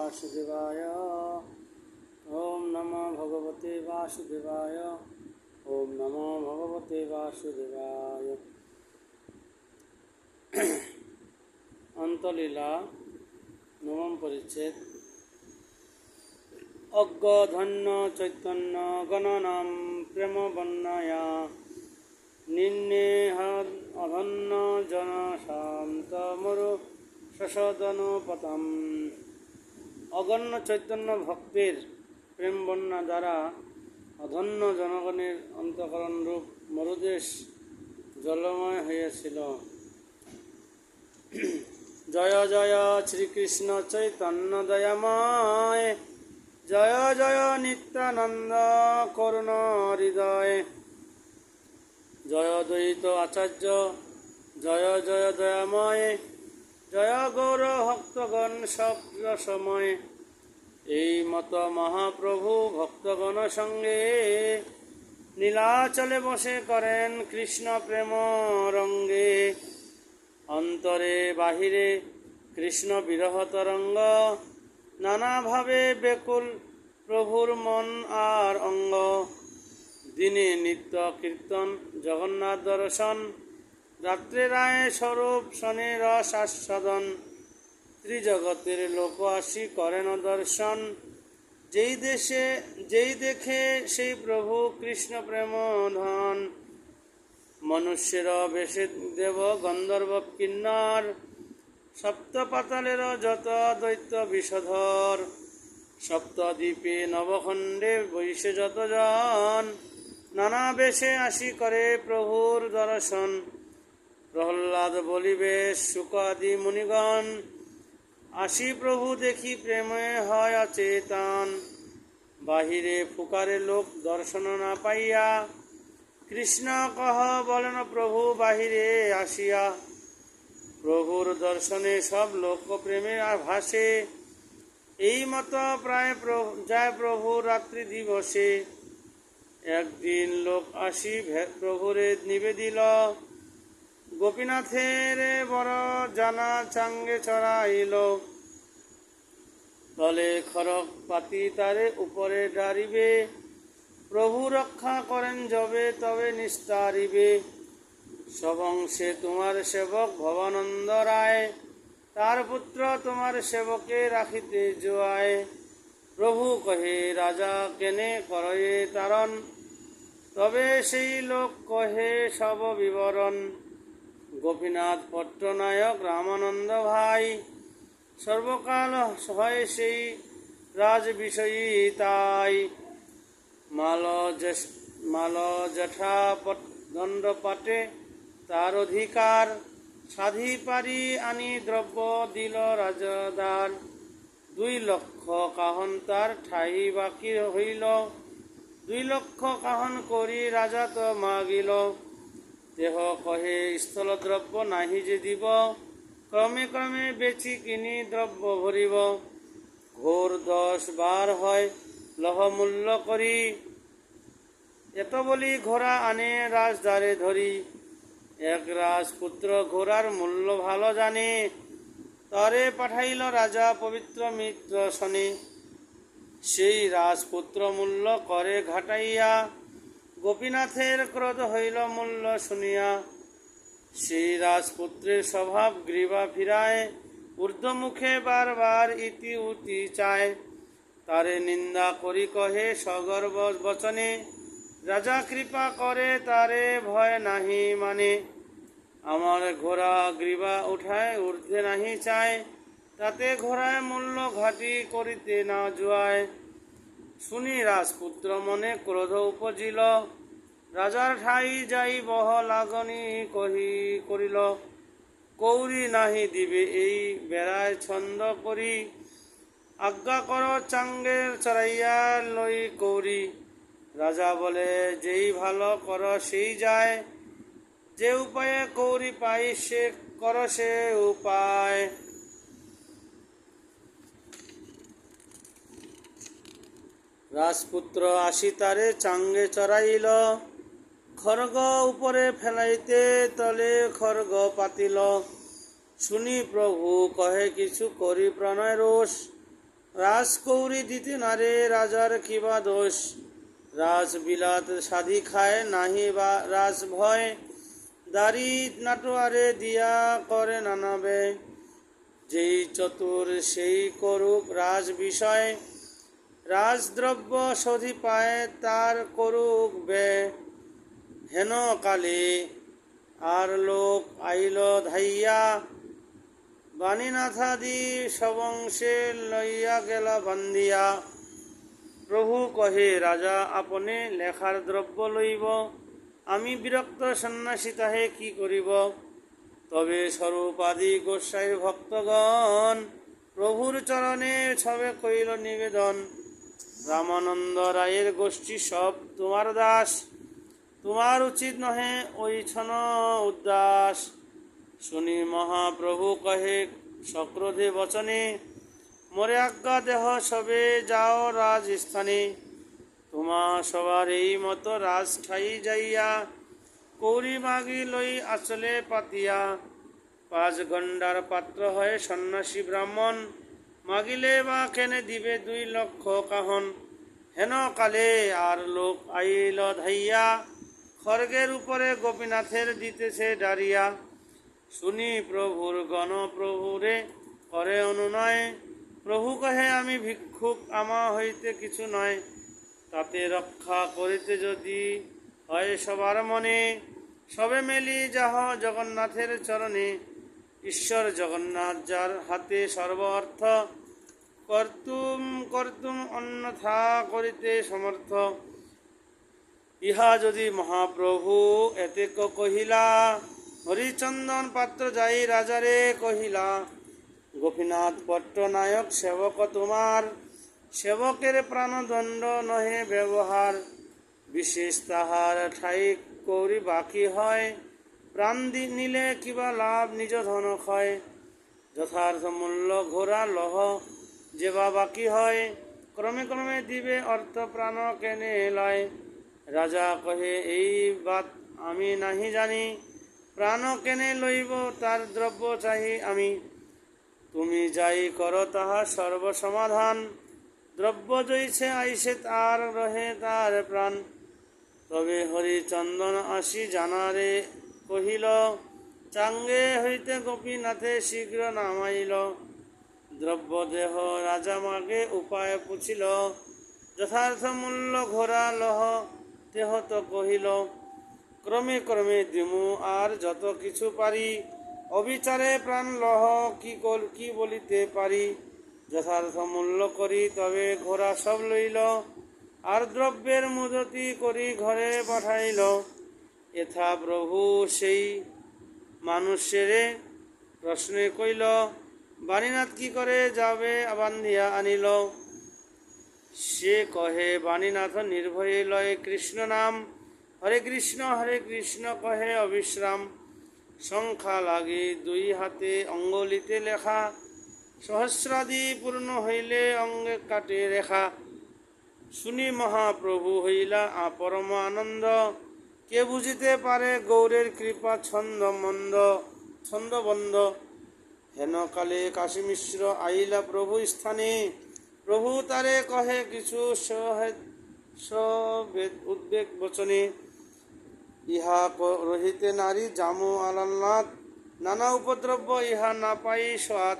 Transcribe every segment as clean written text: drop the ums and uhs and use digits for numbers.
वासुदेवाय। ओम नमो भगवते वासुदेवाय। ओम नमो भगवते वासुदेवाय। अंतलीला नवम परिच्छेद। अज्ञधन्य चैतन्य गणनां प्रेम बन्नया निन्नेह अधन्न जन शांत मरु शशदनुपतम। অগণ্য চৈতন্য ভক্তের প্রেম বন্যা দ্বারা অধন্য জনগণের অন্তঃকরণ রূপ মরুদেশ জলময় হইয়াছিল। জয় জয় শ্রীকৃষ্ণ চৈতন্য দয়াময়, জয় জয় নিত্যানন্দ করুণ হৃদয়, জয় দ্বৈত আচার্য, জয় জয় দয়াময়, জয় গৌর ভক্তগণ সব সময়। এই মত মহাপ্রভু ভক্তগণ সঙ্গে নীলাচলে বসে করেন কৃষ্ণ প্রেম রঙ্গে। অন্তরে বাহিরে কৃষ্ণ বিরহ তরঙ্গ, নানাভাবে বেকুল প্রভুর মন আর অঙ্গ। দিনে নিত্য কীর্তন জগন্নাথ দর্শন, রাত্রে রায় স্বরূপ শনি রস আস্বাদন। ত্রিজগতের লোক আসি করেন দর্শন, যেই দেখে সেই প্রভু কৃষ্ণ প্রেম ধন। মনুষ্যের বেশে দেব গন্ধর্ব কিন্নর, সপ্ত পাতালের যত দৈত্য বিষধর। সপ্তদ্বীপে নবখণ্ডে বৈশে যতজন, নানা বেশে আসি করে প্রভুর দর্শন। প্রহ্লাদ বলিবে শুকাদি মুনিগণ, আসি প্রভু দেখি প্রেমে হয় অচেতন। বাহিরে ফুকারে লোক দর্শন না পাইয়া, কৃষ্ণ কহ বলেন প্রভু বাহিরে আসিয়া। প্রভুর দর্শনে সব লোক প্রেমে ভাসে, এই মতো প্রায় যায় প্রভু রাত্রি দিবসে। একদিন লোক আসি প্রভুরে নিবেদিল, গোপীনাথের বড় জানা চাঙ্গে চড়াইল। তলে খড়গ পাতি তারে উপরে ডারিবে, প্রভু রক্ষা করেন যবে তবে নিস্তারিবে। সবংশে তোমার সেবক ভবানন্দ রায়, তার পুত্র তোমার সেবকে রাখিতে জোয়ায়। প্রভু কহে রাজা কেনে করয়ে তারণ, তবে সেই লোক কহে সব বিবরণ। গোপীনাথ পট্টনায়ক রামানন্দ ভাই, সর্বকাল হয় সেই রাজ বিষয়ী তাই। মাল জেঠা দণ্ড পাটে তার অধিকার, সাধি পারি আনি দ্রব্য দিল রাজদার। 2 লক্ষ কাহন তার ঠাই বাকি হইল, 2 লক্ষ কাহন করি রাজা তো মাগিল। দেহ কহে স্থল দ্রব্য নাহি যে দিব, ক্রমে ক্রমে বেচি কিনি দ্রব্য ভরিব। ঘোর 10 বার হয় লহ মূল্য করি, এত বলি ঘোড়া আনে রাজদ্বারে ধরি। এক রাজপুত্র ঘোড়ার মূল্য ভালো জানে, তরে পাঠাইল রাজা পবিত্র মিত্র শনি। সেই রাজপুত্র মূল্য করে ঘাটাইয়া, গোপীনাথের ক্রোধ হইল মূল্য শুনিয়া। সেই রাজপুত্রের স্বভাব গ্রীবা ফিরায়, ঊর্ধ্বমুখে বারবার ইতি উতি চায়। তারে নিন্দা করি কহে সগর্ব বচনে, রাজা কৃপা করে তারে ভয় নাহি মানে। আমার ঘোড়া গ্রীবা উঠায় ঊর্ধ্বে নাহি চায়, তাতে ঘোড়ায় মূল্য ঘাটি করিতে না জুয়ায়। শুনি রাজপুত্র মনে ক্রোধ উপজিল, রাজার ঠাই যাই বহ লাগনি করিল। কৌরি নাহি দিবে এই বেড়ায় ছন্দ করি, আজ্ঞা কর চাঙ্গের চড়াইয়া লই কৌরি। রাজা বলে যেই ভালো কর সেই যায়, যে উপায়ে কৌরি পাই সে কর সে উপায়। রাজপুত্র আসি তারে চাঙ্গে চড়াইল, খড়গ উপরে ফেলাইতে তলে খড়গ পাতিল। শুনি প্রভু কহে কিছু করি প্রণয় রোষ, রাজকৌরি দিতে নারে রাজার কিবা দোষ, রাজ বিলাত সাধি খায় নাহি বা রাজ ভয়, দাড়ি নাটোয়ারে দিয়া করে নানাবে, যেই চতুর সেই করুক রাজ বিষয়, রাজদ্রব্য শোধি পায় তার করুক বে, হেন কালে আর লোক আইল ধাইয়া, বাণীনাথাদি সবংশে লইয়া গেলা বান্ধিয়া। প্রভু কহে রাজা আপনে লেখার দ্রব্য লইব, আমি বিরক্ত সন্ন্যাসী তাহে কি করিব। তবে স্বরূপাদি গোসাই ভক্তগণ প্রভুর চরণে সবে কইল নিবেদন, রামানন্দ রায়ের গোষ্ঠী সব তোমার দাস, তোমার উচিত নহে ওই ছন উদ্দাস। শুনি মহাপ্রভু কহে সক্রোধে বচনে, মোরে আজ্ঞা দেহ সবে যাও রাজস্থানে, তোমা সবার এই মতো রাজ ঠাই যাইয়া, কৌরি মাগি লই আচলে পাতিয়া, 5 গন্ডার পাত্র হয় সন্ন্যাসী ব্রাহ্মণ, মাগিলে বা কেনে দিবে 2 লক্ষ কাহন। হেন কালে আর লোক আইল ধাইয়া, খড়গের উপরে গোপীনাথের দিতেছে ডারিয়া। শুনি প্রভুর গণ প্রভুরে করে অনুনয়, প্রভু কহে আমি ভিক্ষুক আমা হইতে কিছু নয়, তাতে রক্ষা করিতে যদি হয় সবার মনে, সবে মেলি যাহ জগন্নাথের চরণে। ঈশ্বর জগন্নাথ যার হাতে সর্ব অর্থ, কর্তুম কর্তুম অন্যথা করিতে সমর্থ। ইহা যদি মহাপ্রভু এতে কহিলা, হরিচন্দন পাত্র যাই রাজারে কহিলা, গোপীনাথ পট্টনায়ক সেবক তোমার, সেবকের প্রাণদণ্ড নহে ব্যবহার, বিশেষ তাহার ঠাই কৌরি বাকি হয়, প্রাণ নিলে কিবা লাভ নিজ ধন ক্ষয়, যথার্থ মূল্য ঘোরা লহ যেবা বাকি হয়, ক্রমে ক্রমে দিবে অর্থ প্রাণ কেনে লয়। রাজা কহে এই বাত আমি নাহি জানি, প্রাণ কেনে লইব তার দ্রব্য চাহি আমি, তুমি যাই করো তাহা সর্বসমাধান, দ্রব্য জইছে আইসে তার রহে তার প্রাণ। তবে হরিচন্দন আসি জানারে কহিল, চাঙ্গে হইতে গোপীনাথে শীঘ্র নামাইল, দ্রব্য দেহ রাজা মাগে উপায় পুছিল, যথার্থ মূল্য ঘোরা লহ দেহ তো কহিল, ক্রমে ক্রমে দিমু আর যত কিছু পারি, অবিচারে প্রাণ লহ কি বলিতে পারি, যথার্থ মূল্য করি তবে ঘোড়া সব লইল, আর দ্রব্যের মুদতি করি ঘরে পাঠাইল। এথা প্রভু সেই মানুষেরে প্রশ্নে কইল, বাণীনাথ কি করে যাবে বান্ধিয়া আনিল। সে কহে বাণীনাথ নির্ভয়ে লয় কৃষ্ণ নাম, হরে কৃষ্ণ কহে অবিশ্রাম, সংখ্যা লাগি 2 হাতে অঙ্গলিতে লেখা, সহস্রাদি পূর্ণ হইলে অঙ্গে কাটে রেখা। শুনি মহাপ্রভু হইলা পরম আনন্দ, কে বুঝিতে পারে গৌরের কৃপা ছন্দবন্ধ। হেন কালে কাশী মিশ্র আইলা প্রভু স্থানে, প্রভু তারে কহে কিছু উদ্বেগ বচনে, ইহা রহিতে নারী জামু আলালনাথ, নানা উপদ্রব্য ইহা না পাই স্বাদ।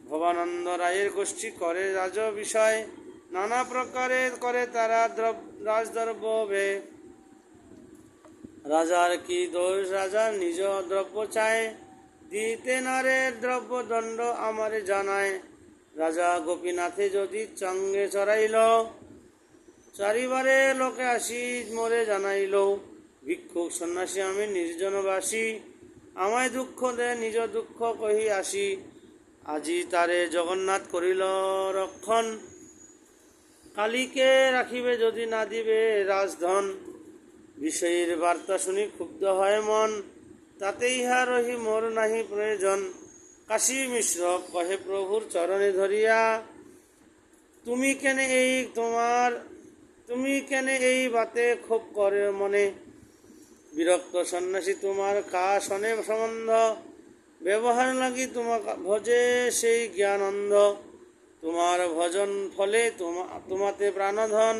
ভবানন্দ রায়ের গোষ্ঠী করে রাজ বিষয়, নানা প্রকারে করে তারা রাজদ্রব্য বে। রাজার কি দোষ, রাজা নিজ দ্রব্য চায়, দিতে নারে দ্রব্য দণ্ড আমারে জানায়। রাজা গোপীনাথে যদি চাঙ্গে চড়াইল, চারিবারে লোকে আসি মোরে জানাইল, ভিক্ষুক সন্ন্যাসী আমি নির্জনবাসী, আমায় দুঃখ দে নিজ দুঃখ কহি আসি। আজি তারে জগন্নাথ করিল রক্ষণ, কালীকে রাখিবে যদি না দিবে রাজধন। বিষয়ের বার্তা শুনি ক্ষুব্ধ হয় মন, তাতে ইহা রহি মোর নাহি প্রয়োজন। কাশী মিশ্র কহে প্রভুর চরণে ধরিয়া, তুমি কেনে এই বাতে ক্ষোভ করে মনে, বিরক্ত সন্ন্যাসী তোমার কা শনে সম্বন্ধ, ব্যবহার লাগি তোমাকে ভজে সেই জ্ঞানন্ধ। তোমার ভজন ফলে তোমাতে প্রাণধন,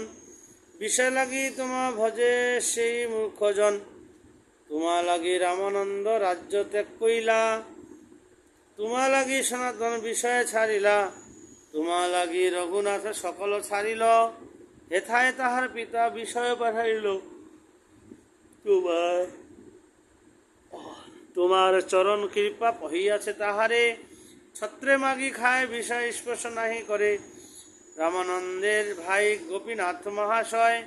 বিষয় লাগি তোমা ভজে সেই মূর্খজন। তোমা লাগি রামানন্দ রাজ্য ত্যাগ কইলা, তোমা লাগি সনাতন বিষয় ছাড়িলা। তোমা লাগি রঘুনাথ সকল ছাড়িল, হেথায় তাহার পিতা বিষয় পাঠাইল। তোমার তোমার চরণ কৃপা পহিয়াছে তাহারে, ছত্রে মাগি খায় বিষয় স্পর্শ নাহি করে। রামানন্দের ভাই গোপীনাথ মহাশয়,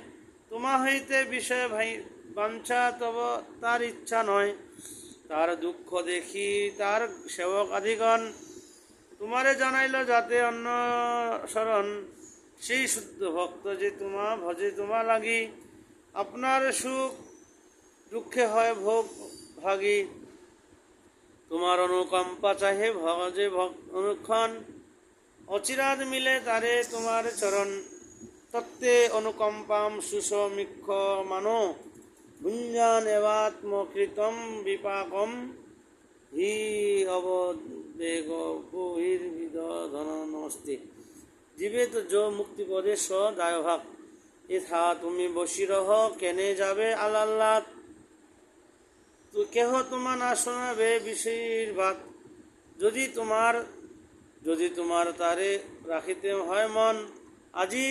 তোমা হইতে বিষয় ভাই বাঞ্ছা, তব তার ইচ্ছা নয়। তার দুঃখ দেখি তার সেবক আদিগণ, তোমারে জানাইল যাতে অন্য শরণ। সেই শুদ্ধ ভক্ত যে তোমা ভজে তোমা লাগি, আপনার সুখ দুঃখে হয় ভোগ ভাগী। তোমার অনুকম্পা চাহে ভজে অনুক্ষণ, অচিরাত মিলে তারে তোমার চরণ। তত্ত্বে অনুকম্পাম সুসমীক্ষ মানো, ভুঞ্জান এবাত্মকৃতম বিপাকম। হি অবদেগ বহির্বিদধন নমস্তে। জীবে তো যো মুক্তি পদে স দায় ভাগ, এথা তুমি বসি রহ কেনে যাবে আলাল্লাত। তো কেহ তোমার না শোনাবে বিষয়ীর বাত, যদি তোমার তারে রাখিতে হয় মন। আজি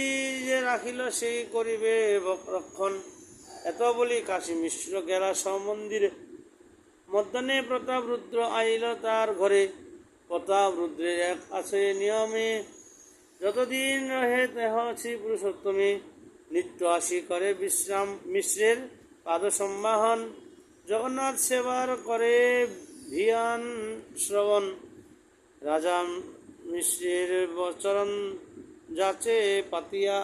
যে রাখিল সেই করিবে রক্ষণ। এত বলি কাশী মিশ্র গেলা সমন্দিরে, মধ্যাহ্নে প্রতাপ রুদ্র আইল তার ঘরে। প্রতাপ রুদ্রের এক আছে নিয়মে, যতদিন রহে দেহ শ্রী পুরুষোত্তমে। নিত্য আসি করে বিশ্রাম মিশ্রের পাদ সম্বাহন, জগন্নাথ সেবার করে ভিয়ান শ্রবণ। রাজা মিশ্রের বচরণ যাচে পাতিয়া,